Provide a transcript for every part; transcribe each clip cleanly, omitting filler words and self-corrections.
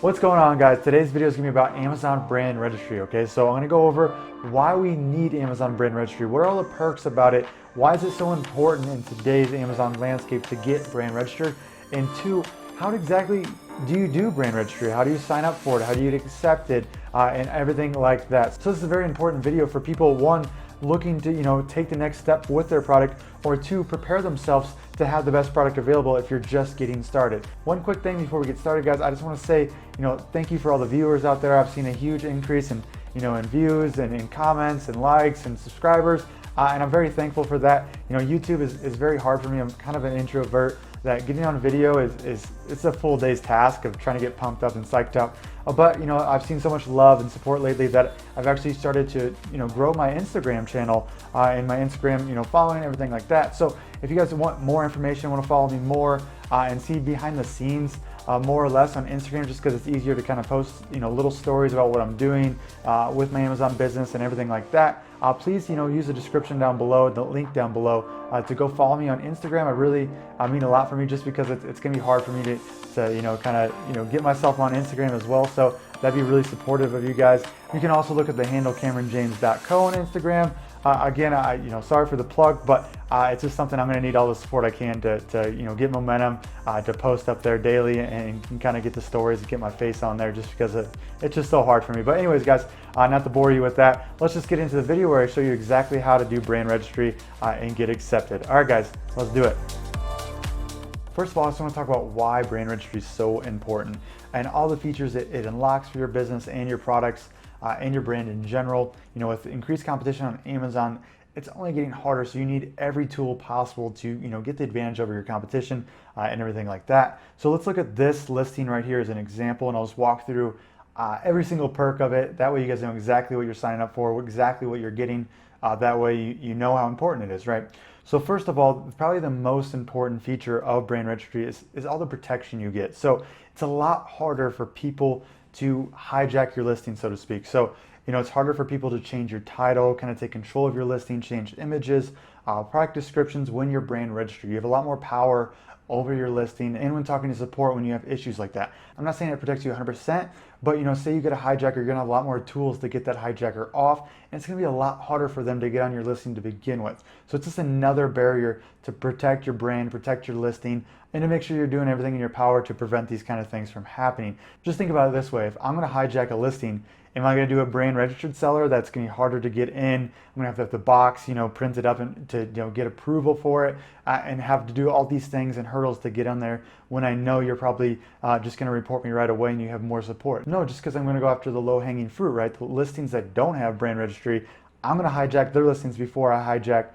What's going on, guys? Today's video is going to be about Amazon brand registry, okay? So I'm going to go over why we need Amazon brand registry. What are all the perks about it? Why is it so important in today's Amazon landscape to get brand registered? And two, how exactly do you do brand registry? How do you sign up for it? How do you get accepted? And everything like that. So this is a very important video for people, one, looking to take the next step with their product, or two, prepare themselves to have the best product available if you're just getting started. One quick thing before we get started, guys, I just want to say thank you for all the viewers out there. I've seen a huge increase in in views and in comments and likes and subscribers, and I'm very thankful for that. YouTube is very hard for me. I'm kind of an introvert. That getting on video it's a full day's task of trying to get pumped up and psyched up. But I've seen so much love and support lately that I've actually started to grow my Instagram channel and my Instagram following, everything like that. So if you guys want more information, want to follow me more and see behind the scenes more or less on Instagram, just because it's easier to kind of post little stories about what I'm doing with my Amazon business and everything like that. Please use the description down below, the link down below, to go follow me on Instagram. It really mean a lot for me, just because it's gonna be hard for me to kind of get myself on Instagram as well. So that'd be really supportive of you guys. You can also look at the handle CamronJames.co on Instagram. Again, sorry for the plug, but it's just something I'm going to need all the support I can to get momentum, to post up there daily and kind of get the stories and get my face on there, just because it's just so hard for me. But anyways, guys, not to bore you with that, let's just get into the video where I show you exactly how to do brand registry and get accepted. All right, guys, let's do it. First of all, I just want to talk about why brand registry is so important and all the features it unlocks for your business and your products and your brand in general. With increased competition on Amazon, it's only getting harder, so you need every tool possible to get the advantage over your competition and everything like that. So let's look at this listing right here as an example, and I'll just walk through every single perk of it. That way you guys know exactly what you're signing up for, exactly what you're getting. That way you know how important it is, right? So first of all, probably the most important feature of brand registry is all the protection you get. So it's a lot harder for people to hijack your listing, so to speak. So it's harder for people to change your title, kind of take control of your listing, change images, product descriptions when you're brand registered. You have a lot more power over your listing, and when talking to support when you have issues like that. I'm not saying it protects you 100%, but say you get a hijacker, you're gonna have a lot more tools to get that hijacker off, and it's gonna be a lot harder for them to get on your listing to begin with. So it's just another barrier to protect your brand, protect your listing, and to make sure you're doing everything in your power to prevent these kind of things from happening. Just think about it this way: if I'm gonna hijack a listing, am I going to do a brand registered seller that's going to be harder to get in? I'm going to have the box, printed up and to get approval for it, and have to do all these things and hurdles to get on there, when I know you're probably just going to report me right away and you have more support. No, just because I'm going to go after the low hanging fruit, right? The listings that don't have brand registry, I'm going to hijack their listings before I hijack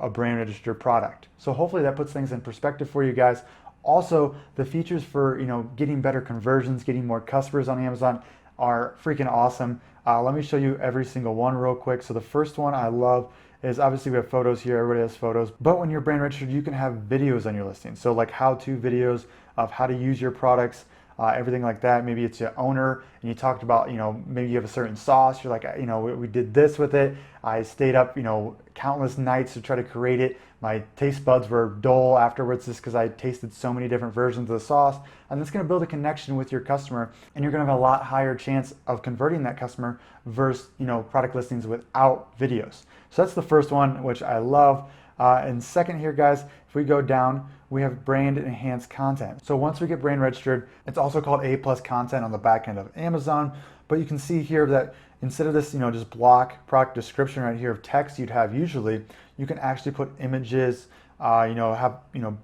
a brand registered product. So hopefully that puts things in perspective for you guys. Also, the features for getting better conversions, getting more customers on Amazon are freaking awesome. Let me show you every single one real quick. So the first one I love is, obviously we have photos here, everybody has photos, but when you're brand registered, you can have videos on your listing. So like how-to videos of how to use your products, everything like that. Maybe it's your owner and you talked about, maybe you have a certain sauce. You're like, we did this with it. I stayed up, countless nights to try to create it. My taste buds were dull afterwards just because I tasted so many different versions of the sauce. And that's going to build a connection with your customer, and you're going to have a lot higher chance of converting that customer versus, product listings without videos. So that's the first one, which I love. And second here, guys, if we go down, we have brand enhanced content. So once we get brand registered, it's also called A+ content on the back end of Amazon. But you can see here that instead of this, just block product description right here of text you'd have usually, you can actually put images, have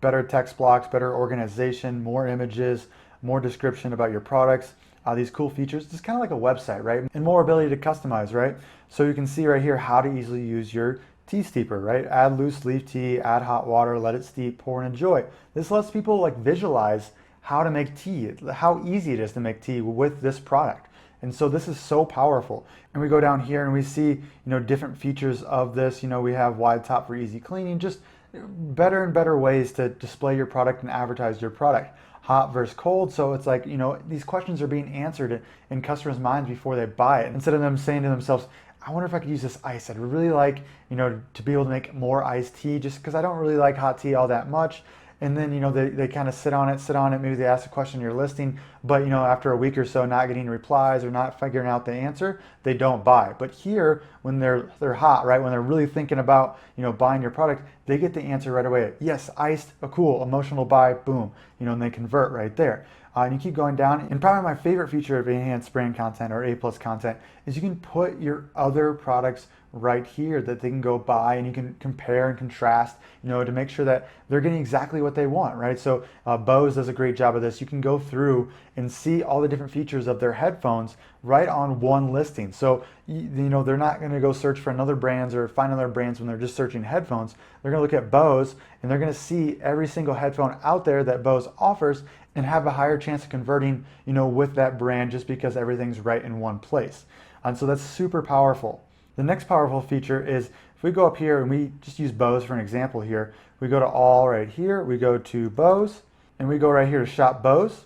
better text blocks, better organization, more images, more description about your products, these cool features. It's kind of like a website, right? And more ability to customize, right? So you can see right here how to easily use your tea steeper, right? Add loose leaf tea, add hot water, let it steep, pour and enjoy. This lets people visualize how to make tea, how easy it is to make tea with this product. And so this is so powerful. And we go down here and we see, different features of this. We have wide top for easy cleaning, just better and better ways to display your product and advertise your product. Hot versus cold. So it's like, these questions are being answered in customers' minds before they buy it. Instead of them saying to themselves, I wonder if I could use this ice. I'd really like, to be able to make more iced tea, just because I don't really like hot tea all that much. and then they kind of sit on it, maybe they ask a question in your listing, but after a week or so not getting replies or not figuring out the answer, they don't buy. But here, when they're hot, right, when they're really thinking about buying your product, they get the answer right away. Yes, iced, a cool, emotional buy, boom, and they convert right there. And you keep going down, and probably my favorite feature of enhanced brand content or A+ content is you can put your other products right here that they can go buy, and you can compare and contrast, to make sure that they're getting exactly what they want, right? So Bose does a great job of this. You can go through and see all the different features of their headphones right on one listing. So they're not going to go search for another brands or find other brands when they're just searching headphones. They're going to look at Bose, and they're going to see every single headphone out there that Bose offers and have a higher chance of converting, with that brand, just because everything's right in one place. And so that's super powerful. The next powerful feature is if we go up here and we just use Bose for an example here, we go to all right here, we go to Bose, and we go right here to shop Bose.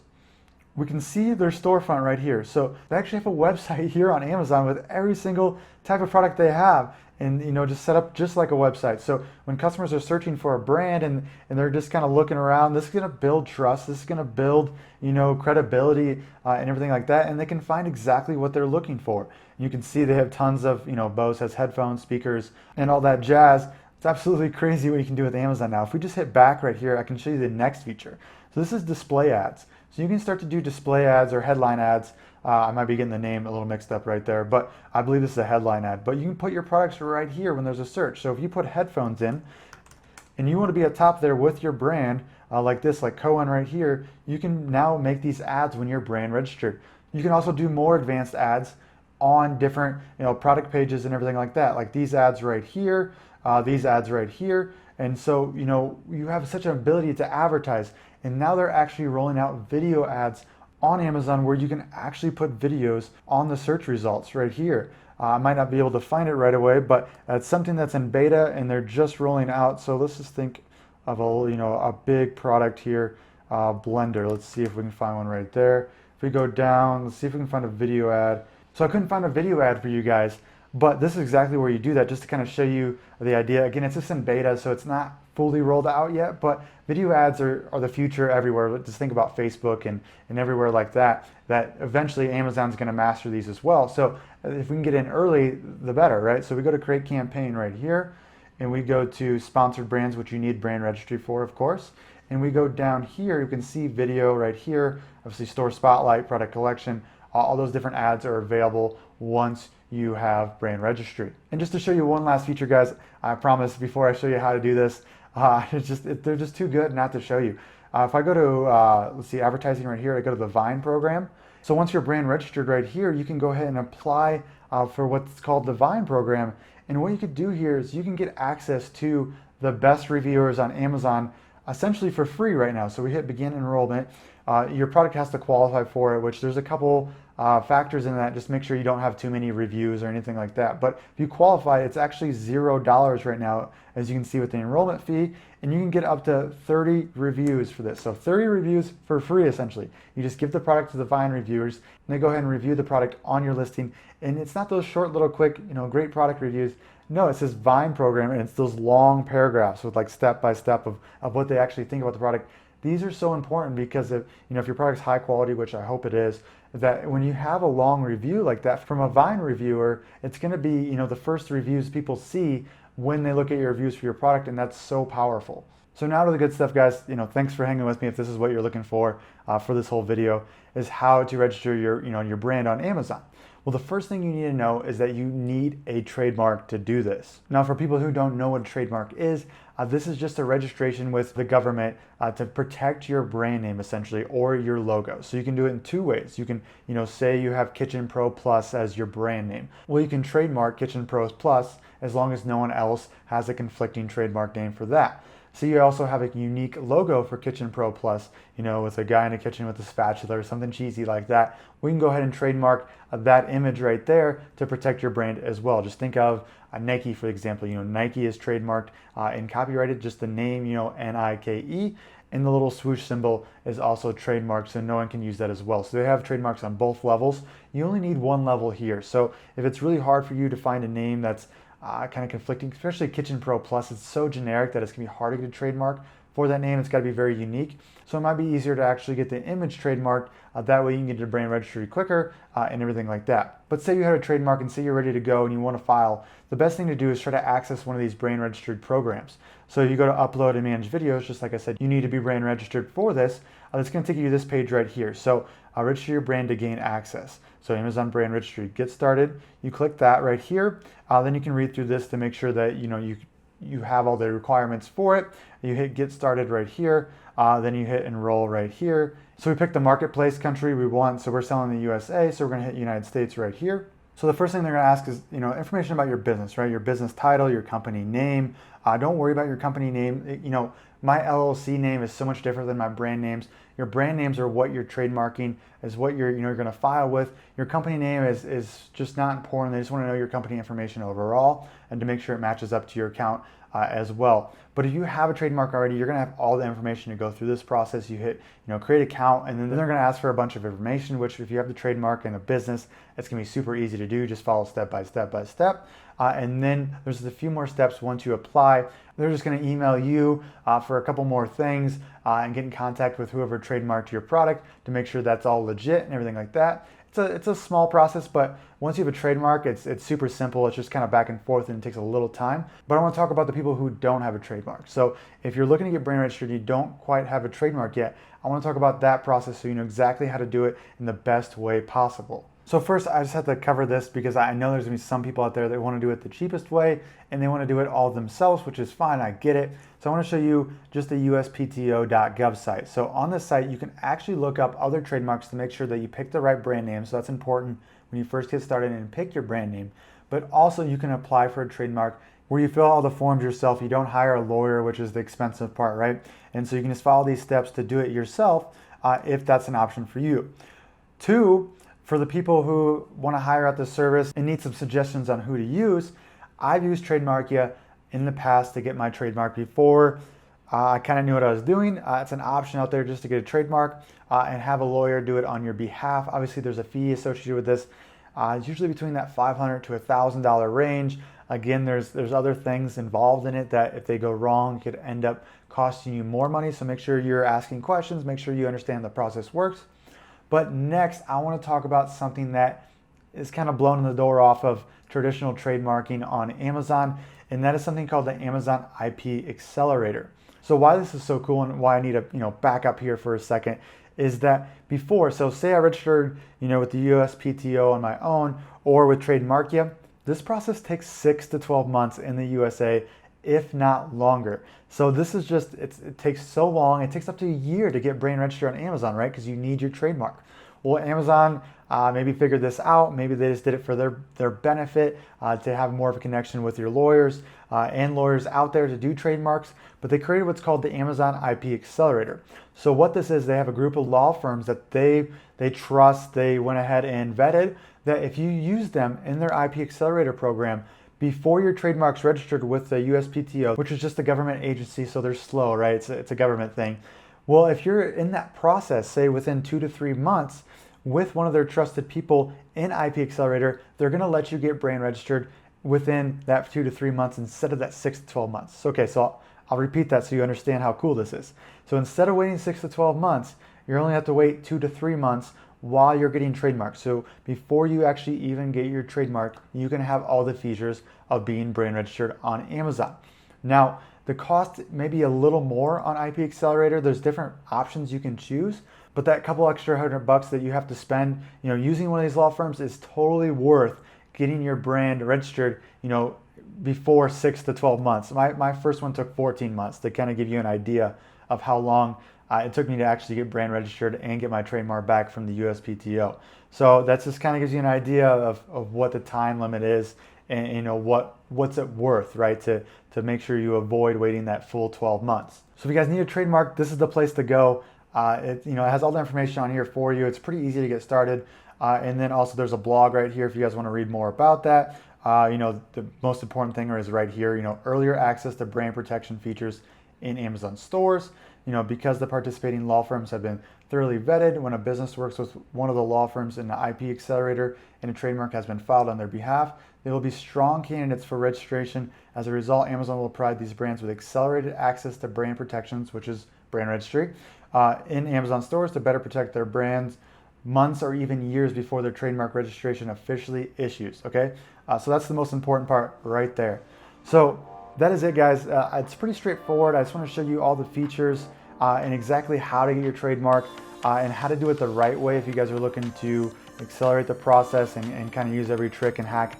We can see their storefront right here. So they actually have a website here on Amazon with every single type of product they have, and just set up just like a website. So when customers are searching for a brand and they're just kind of looking around, this is going to build trust, this is going to build credibility and everything like that, and they can find exactly what they're looking for. You can see they have tons of Bose has headphones, speakers, and all that jazz. It's absolutely crazy what you can do with Amazon now. If we just hit back right here, I can show you the next feature. So this is display ads. So you can start to do display ads or headline ads. I might be getting the name a little mixed up right there, but I believe this is a headline ad. But you can put your products right here when there's a search. So if you put headphones in and you want to be at top there with your brand, like this, like Cohen right here, you can now make these ads when you're brand registered. You can also do more advanced ads on different product pages and everything like that, like these ads right here, these ads right here. And so you have such an ability to advertise, and now they're actually rolling out video ads on Amazon where you can actually put videos on the search results right here. I might not be able to find it right away, but it's something that's in beta and they're just rolling out. So let's just think of a big product here, blender. Let's see if we can find one right there. If we go down, let's see if we can find a video ad. So I couldn't find a video ad for you guys, but this is exactly where you do that, just to kind of show you the idea. Again, it's just in beta, so it's not fully rolled out yet, but video ads are the future everywhere. Just think about Facebook and everywhere like that eventually Amazon's going to master these as well. So if we can get in early, the better, right? So we go to create campaign right here, and we go to sponsored brands, which you need brand registry for, of course. And we go down here, you can see video right here, obviously store spotlight, product collection, all those different ads are available once you have brand registry. And just to show you one last feature, guys, I promise before I show you how to do this, they're just too good not to show you. If I go to, let's see, advertising right here, I go to the Vine program. So once you're brand registered right here, you can go ahead and apply for what's called the Vine program. And what you could do here is you can get access to the best reviewers on Amazon essentially for free right now. So we hit begin enrollment. Your product has to qualify for it, which there's a couple factors in that. Just make sure you don't have too many reviews or anything like that. But if you qualify, it's actually $0 right now, as you can see with the enrollment fee, and you can get up to 30 reviews for this. So 30 reviews for free, essentially. You just give the product to the Vine reviewers, and they go ahead and review the product on your listing. And it's not those short little quick, great product reviews. No, it's this Vine program, and it's those long paragraphs with like step by step of what they actually think about the product. These are so important because if your product's high quality, which I hope it is, that when you have a long review like that from a Vine reviewer, it's going to be the first reviews people see when they look at your reviews for your product, and that's so powerful. So now to the good stuff, guys. Thanks for hanging with me. If this is what you're looking for this whole video, is how to register your brand on Amazon. Well, the first thing you need to know is that you need a trademark to do this. Now, for people who don't know what a trademark is, this is just a registration with the government to protect your brand name, essentially, or your logo. So you can do it in two ways. You can, say you have Kitchen Pro Plus as your brand name. Well, you can trademark Kitchen Pro Plus as long as no one else has a conflicting trademark name for that. So you also have a unique logo for Kitchen Pro Plus, with a guy in a kitchen with a spatula or something cheesy like that. We can go ahead and trademark that image right there to protect your brand as well. Just think of Nike, for example. Nike is trademarked and copyrighted, just the name, Nike, and the little swoosh symbol is also trademarked, so no one can use that as well. So they have trademarks on both levels. You only need one level here. So if it's really hard for you to find a name that's kind of conflicting, especially Kitchen Pro Plus, it's so generic that it's going to be hard to get a trademark. for that name. It's got to be very unique. So it might be easier to actually get the image trademarked. That way you can get your brand registry quicker and everything like that. But say you had a trademark and say you're ready to go and you want to file, the best thing to do is try to access one of these brand registered programs. So you go to upload and manage videos, just like I said, you need to be brand registered for this. It's going to take you to this page right here. So register your brand to gain access. So Amazon Brand Registry, get started. You click that right here. Then you can read through this to make sure that you have all the requirements for it. You hit get started right here. Then you hit enroll right here. So we pick the marketplace country we want. So we're selling the USA. So we're going to hit United States right here. So the first thing they're going to ask is, information about your business, right? Your business title, your company name. Don't worry about your company name. My LLC name is so much different than my brand names. Your brand names are what you're trademarking, is what you're going to file with. Your company name is just not important. They just want to know your company information overall and to make sure it matches up to your account as well. But if you have a trademark already, you're going to have all the information to go through this process. You hit, create account, and then they're going to ask for a bunch of information, which if you have the trademark in a business, it's going to be super easy to do. Just follow step by step by step. And then there's a few more steps once you apply. They're just going to email you for a couple more things and get in contact with whoever trademarked your product to make sure that's all legit and everything like that. It's a small process, but once you have a trademark, it's super simple. It's just kind of back and forth and it takes a little time. But I want to talk about the people who don't have a trademark. So if you're looking to get brand registered, you don't quite have a trademark yet, I want to talk about that process so you know exactly how to do it in the best way possible. So first, I just have to cover this because I know there's going to be some people out there that want to do it the cheapest way and they want to do it all themselves, which is fine. I get it. So I want to show you just the uspto.gov site. So on this site, you can actually look up other trademarks to make sure that you pick the right brand name. So that's important when you first get started and pick your brand name. But also you can apply for a trademark where you fill all the forms yourself. You don't hire a lawyer, which is the expensive part, right? And so you can just follow these steps to do it yourself if that's an option for you. Two, for the people who want to hire out the service and need some suggestions on who to use, I've used Trademarkia in the past to get my trademark before. I kind of knew what I was doing. It's an option out there just to get a trademark and have a lawyer do it on your behalf. Obviously, there's a fee associated with this. It's usually between that $500 to $1,000 range. Again, there's other things involved in it that if they go wrong, could end up costing you more money. So make sure you're asking questions, make sure you understand the process works. But next, I want to talk about something that is kind of blowing the door off of traditional trademarking on Amazon, and that is something called the Amazon IP Accelerator. So why this is so cool and why I need to back up here for a second is that before, so say I registered with the USPTO on my own or with Trademarkia, this process takes 6 to 12 months in the USA, if not longer. So this is just, it takes so long. It takes up to a year to get brand registered on Amazon, right? Because you need your trademark. Well, Amazon maybe figured this out. Maybe they just did it for their benefit to have more of a connection with your lawyers and lawyers out there to do trademarks. But they created what's called the Amazon IP Accelerator. So what this is, they have a group of law firms that they trust. They went ahead and vetted that if you use them in their IP Accelerator program, before your trademark's registered with the USPTO, which is just a government agency, so they're slow, right? It's a government thing. Well, if you're in that process, say within 2 to 3 months, with one of their trusted people in IP Accelerator, they're gonna let you get brand registered within that 2 to 3 months instead of that 6 to 12 months. Okay, so I'll repeat that so you understand how cool this is. So instead of waiting 6 to 12 months, you only have to wait 2 to 3 months while you're getting trademarked. So before you actually even get your trademark, you can have all the features of being brand registered on Amazon. Now, the cost may be a little more on IP Accelerator. There's different options you can choose, but that couple extra $100 that you have to spend, using one of these law firms is totally worth getting your brand registered, before 6 to 12 months. My first one took 14 months to kind of give you an idea of how long it took me to actually get brand registered and get my trademark back from the USPTO. So that just kind of gives you an idea of what the time limit is and what's it worth, right? To make sure you avoid waiting that full 12 months. So if you guys need a trademark, this is the place to go. It has all the information on here for you. It's pretty easy to get started. And then also there's a blog right here if you guys want to read more about that. The most important thing is right here, earlier access to brand protection features in Amazon stores. Because the participating law firms have been thoroughly vetted when a business works with one of the law firms in the IP accelerator and a trademark has been filed on their behalf. They will be strong candidates for registration. As a result, Amazon will provide these brands with accelerated access to brand protections, which is brand registry, in Amazon stores to better protect their brands months or even years before their trademark registration officially issues, okay? So that's the most important part right there. So that is it, guys. It's pretty straightforward. I just want to show you all the features and exactly how to get your trademark and how to do it the right way if you guys are looking to accelerate the process and kind of use every trick and hack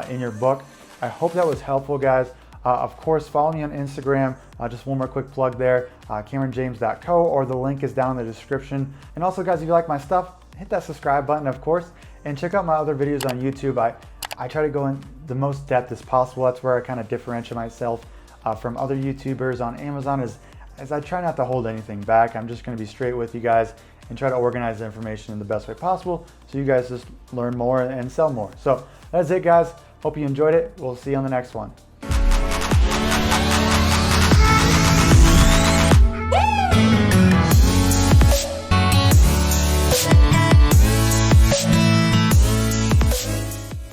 in your book. I hope that was helpful, guys. Of course, follow me on Instagram. Just one more quick plug there, CamronJames.co, or the link is down in the description. And also, guys, if you like my stuff, hit that subscribe button, of course, and check out my other videos on YouTube. I try to go in the most depth as possible. That's where I kind of differentiate myself from other YouTubers on Amazon, as I try not to hold anything back. I'm just going to be straight with you guys and try to organize the information in the best way possible so you guys just learn more and sell more. So that's it, guys. Hope you enjoyed it. We'll see you on the next one.